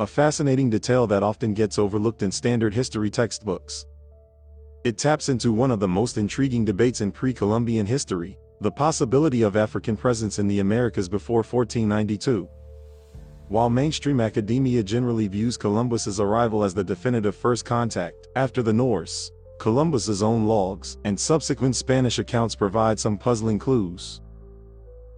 a fascinating detail that often gets overlooked in standard history textbooks. It taps into one of the most intriguing debates in pre-Columbian history, the possibility of African presence in the Americas before 1492. While mainstream academia generally views Columbus's arrival as the definitive first contact, after the Norse, Columbus's own logs and subsequent Spanish accounts provide some puzzling clues.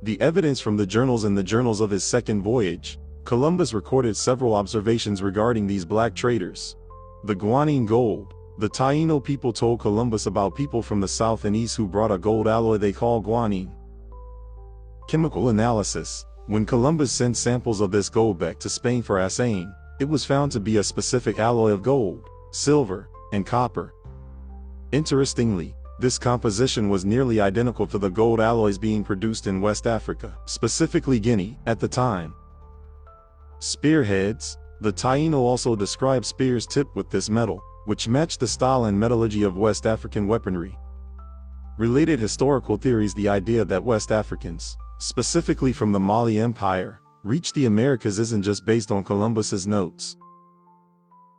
The evidence from the journals and the journals of his second voyage, Columbus recorded several observations regarding these black traders. The Guanine gold. The Taino people told Columbus about people from the south and east who brought a gold alloy they call guanine. Chemical analysis. When Columbus sent samples of this gold back to Spain for assaying, it was found to be a specific alloy of gold, silver, and copper. Interestingly, this composition was nearly identical to the gold alloys being produced in West Africa, specifically Guinea, at the time. Spearheads. The Taino also described spears tipped with this metal, which matched the style and metallurgy of West African weaponry. Related historical theories. The idea that West Africans, specifically from the Mali Empire, reached the Americas isn't just based on Columbus's notes.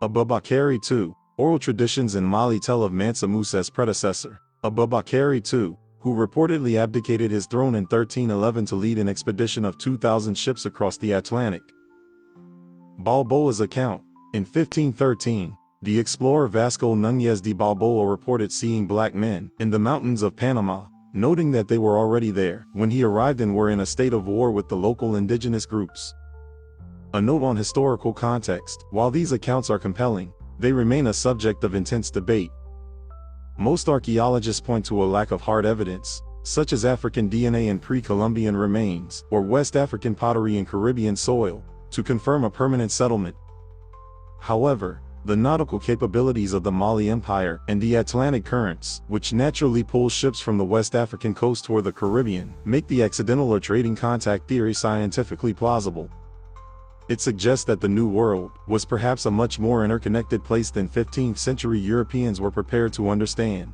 Abubakar II. Oral traditions in Mali tell of Mansa Musa's predecessor, Abubakar II, who reportedly abdicated his throne in 1311 to lead an expedition of 2,000 ships across the Atlantic. Balboa's account. In 1513, the explorer Vasco Núñez de Balboa reported seeing black men in the mountains of Panama, noting that they were already there when he arrived and were in a state of war with the local indigenous groups. A note on historical context. While these accounts are compelling, they remain a subject of intense debate. Most archaeologists point to a lack of hard evidence, such as African DNA in pre-Columbian remains or West African pottery in Caribbean soil, to confirm a permanent settlement. However, the nautical capabilities of the Mali Empire and the Atlantic currents, which naturally pull ships from the West African coast toward the Caribbean, make the accidental or trading contact theory scientifically plausible. It suggests that the New World was perhaps a much more interconnected place than 15th century Europeans were prepared to understand.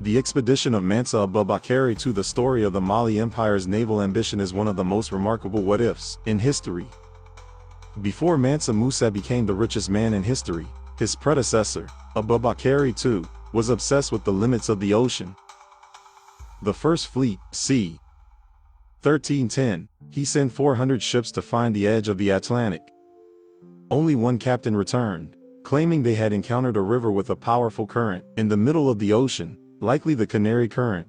The expedition of Mansa Abubakar to the story of the Mali Empire's naval ambition is one of the most remarkable what-ifs in history. Before Mansa Musa became the richest man in history, his predecessor, Abubakar II, was obsessed with the limits of the ocean. The First Fleet, c. 1310, he sent 400 ships to find the edge of the Atlantic. Only one captain returned, claiming they had encountered a river with a powerful current in the middle of the ocean, likely the Canary Current.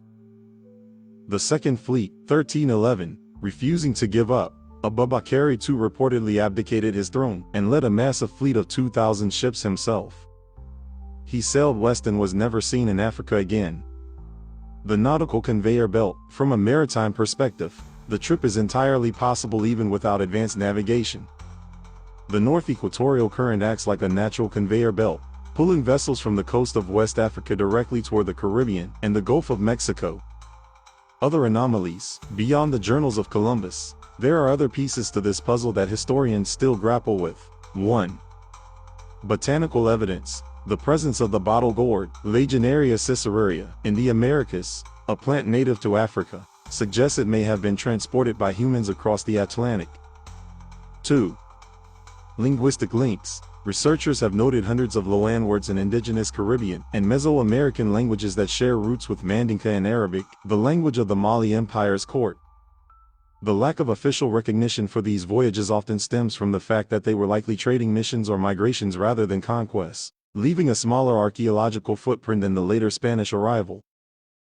The Second Fleet, 1311, refusing to give up, Abubakar II reportedly abdicated his throne and led a massive fleet of 2,000 ships himself. He sailed west and was never seen in Africa again. The nautical conveyor belt. From a maritime perspective, the trip is entirely possible even without advanced navigation. The North Equatorial Current acts like a natural conveyor belt, pulling vessels from the coast of West Africa directly toward the Caribbean and the Gulf of Mexico. Other anomalies. Beyond the journals of Columbus, there are other pieces to this puzzle that historians still grapple with. 1. Botanical evidence. The presence of the bottle gourd, Lagenaria cicerorea, in the Americas, a plant native to Africa, suggests it may have been transported by humans across the Atlantic. 2. Linguistic links. Researchers have noted hundreds of loanwords in indigenous Caribbean and Mesoamerican languages that share roots with Mandinka and Arabic, the language of the Mali Empire's court. The lack of official recognition for these voyages often stems from the fact that they were likely trading missions or migrations rather than conquests, leaving a smaller archaeological footprint than the later Spanish arrival.